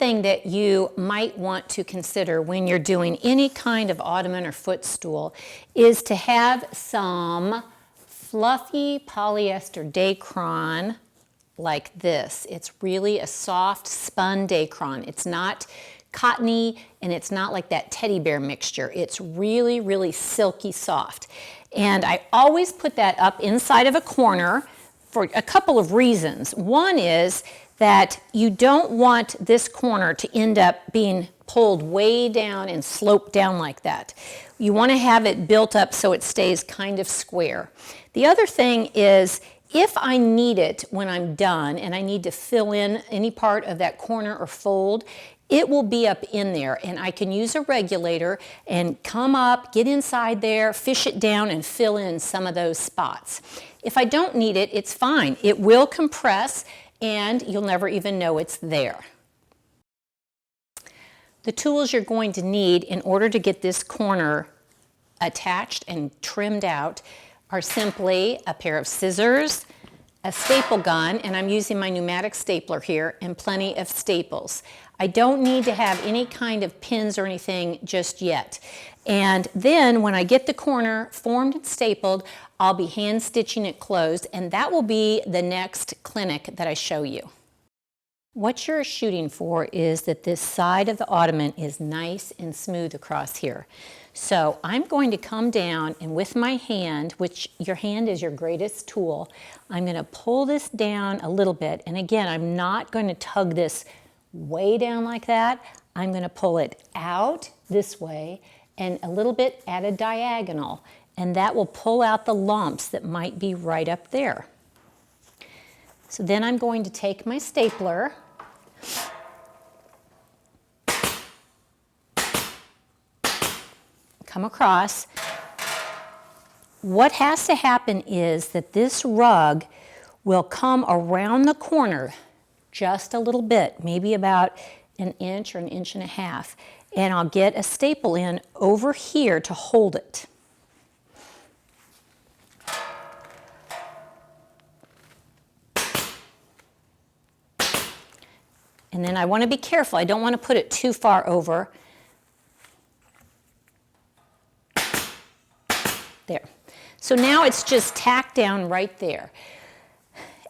thing that you might want to consider when you're doing any kind of ottoman or footstool is to have some fluffy polyester dacron like this. It's really a soft spun dacron. It's not cottony and it's not like that teddy bear mixture. It's really, really silky soft. And I always put that up inside of a corner for a couple of reasons. One is that you don't want this corner to end up being pulled way down and sloped down like that. You want to have it built up so it stays kind of square. The other thing is, if I need it when I'm done and I need to fill in any part of that corner or fold, it will be up in there and I can use a regulator and come up, get inside there, fish it down and fill in some of those spots. If I don't need it, it's fine. It will compress and you'll never even know it's there. The tools you're going to need in order to get this corner attached and trimmed out are simply a pair of scissors, a staple gun, and I'm using my pneumatic stapler here, and plenty of staples. I don't need to have any kind of pins or anything just yet. And then when I get the corner formed and stapled, I'll be hand stitching it closed, and that will be the next clinic that I show you. What you're shooting for is that this side of the ottoman is nice and smooth across here. So I'm going to come down and with my hand, which your hand is your greatest tool, I'm going to pull this down a little bit. And again, I'm not going to tug this way down like that. I'm going to pull it out this way and a little bit at a diagonal. And that will pull out the lumps that might be right up there. So then I'm going to take my stapler, come across. What has to happen is that this rug will come around the corner just a little bit, maybe about an inch or an inch and a half, and I'll get a staple in over here to hold it. And then I want to be careful. I don't want to put it too far over. There. So now it's just tacked down right there.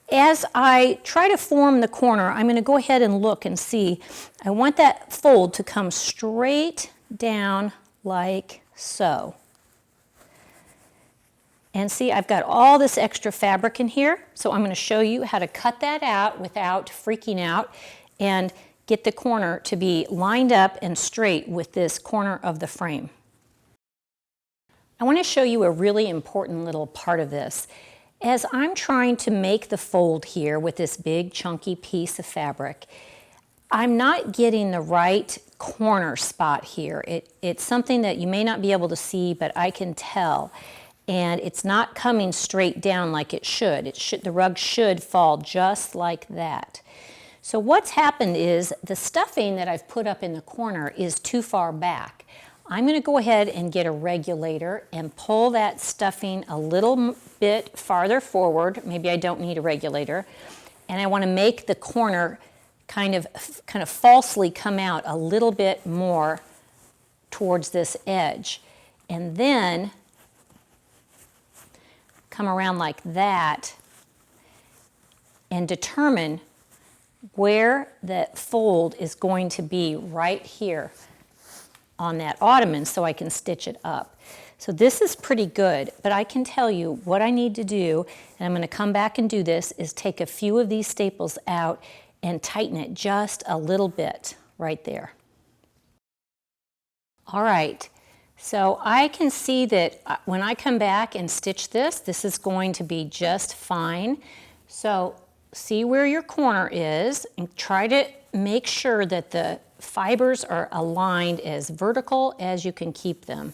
As I try to form the corner, I'm going to go ahead and look and see. I want that fold to come straight down like so. And see, I've got all this extra fabric in here, so I'm going to show you how to cut that out without freaking out and get the corner to be lined up and straight with this corner of the frame. I want to show you a really important little part of this. As I'm trying to make the fold here with this big chunky piece of fabric, I'm not getting the right corner spot here. It's something that you may not be able to see, but I can tell. And it's not coming straight down like it should. The rug should fall just like that. So what's happened is the stuffing that I've put up in the corner is too far back. I'm going to go ahead and get a regulator and pull that stuffing a little bit farther forward. Maybe I don't need a regulator. And I want to make the corner kind of falsely come out a little bit more towards this edge. And then come around like that and determine where that fold is going to be right here on that ottoman so I can stitch it up. So this is pretty good, but I can tell you what I need to do, and I'm going to come back and do this, is take a few of these staples out and tighten it just a little bit right there. All right, so I can see that when I come back and stitch this, this is going to be just fine. So see where your corner is and try to make sure that the fibers are aligned as vertical as you can keep them.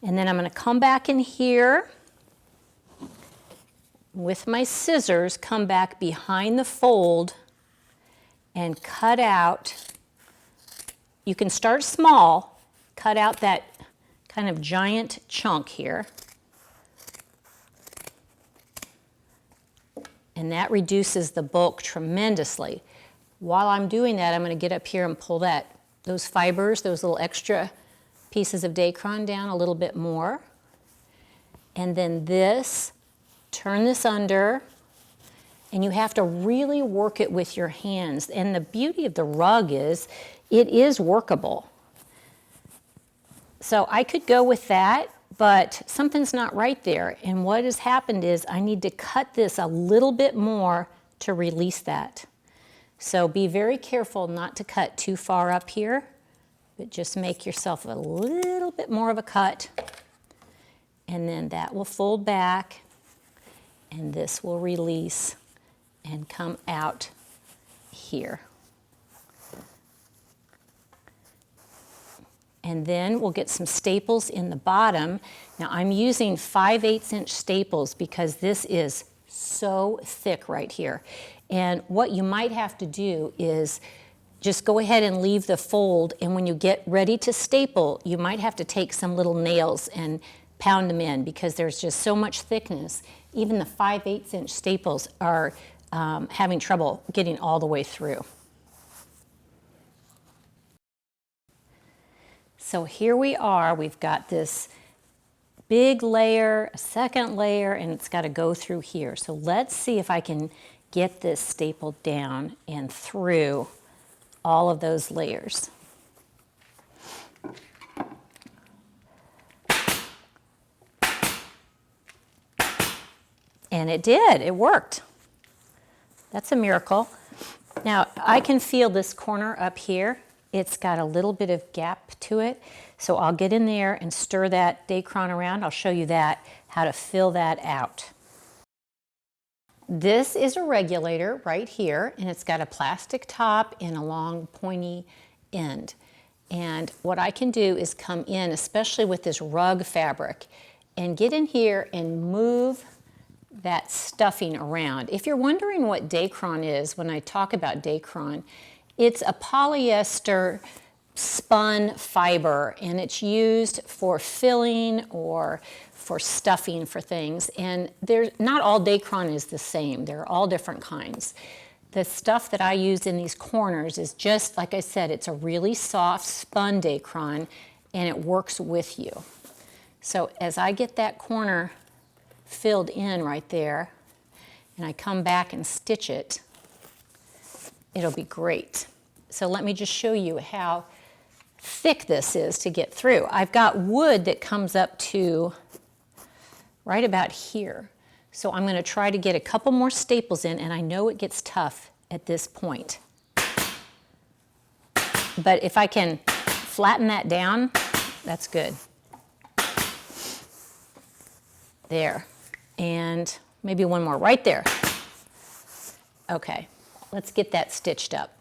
And then I'm going to come back in here with my scissors, come back behind the fold and cut out. You can start small, cut out that kind of giant chunk here. And that reduces the bulk tremendously. While I'm doing that, I'm going to get up here and pull those fibers, those little extra pieces of Dacron down a little bit more. And then turn this under, and you have to really work it with your hands. And the beauty of the rug is it is workable. So I could go with that, but something's not right there. And what has happened is I need to cut this a little bit more to release that. So be very careful not to cut too far up here, but just make yourself a little bit more of a cut. And then that will fold back, and this will release and come out here. And then we'll get some staples in the bottom. Now I'm using 5/8 inch staples because this is so thick right here. And what you might have to do is just go ahead and leave the fold, and when you get ready to staple, you might have to take some little nails and pound them in because there's just so much thickness. Even the 5/8 inch staples are having trouble getting all the way through. So here we are, we've got this big layer, a second layer, and it's got to go through here. So let's see if I can get this stapled down and through all of those layers. And it did, it worked. That's a miracle. Now I can feel this corner up here. It's got a little bit of gap to it. So I'll get in there and stir that Dacron around. I'll show you how to fill that out. This is a regulator right here, and it's got a plastic top and a long pointy end. And what I can do is come in, especially with this rug fabric, and get in here and move that stuffing around. If you're wondering what Dacron is, when I talk about Dacron, it's a polyester spun fiber, and it's used for filling or for stuffing for things. And not all Dacron is the same. There are all different kinds. The stuff that I use in these corners is just, like I said, it's a really soft spun Dacron, and it works with you. So as I get that corner filled in right there, and I come back and stitch it, it'll be great. So let me just show you how thick this is to get through. I've got wood that comes up to right about here. So I'm going to try to get a couple more staples in, and I know it gets tough at this point. But if I can flatten that down, that's good. There. And maybe one more right there. Okay, let's get that stitched up.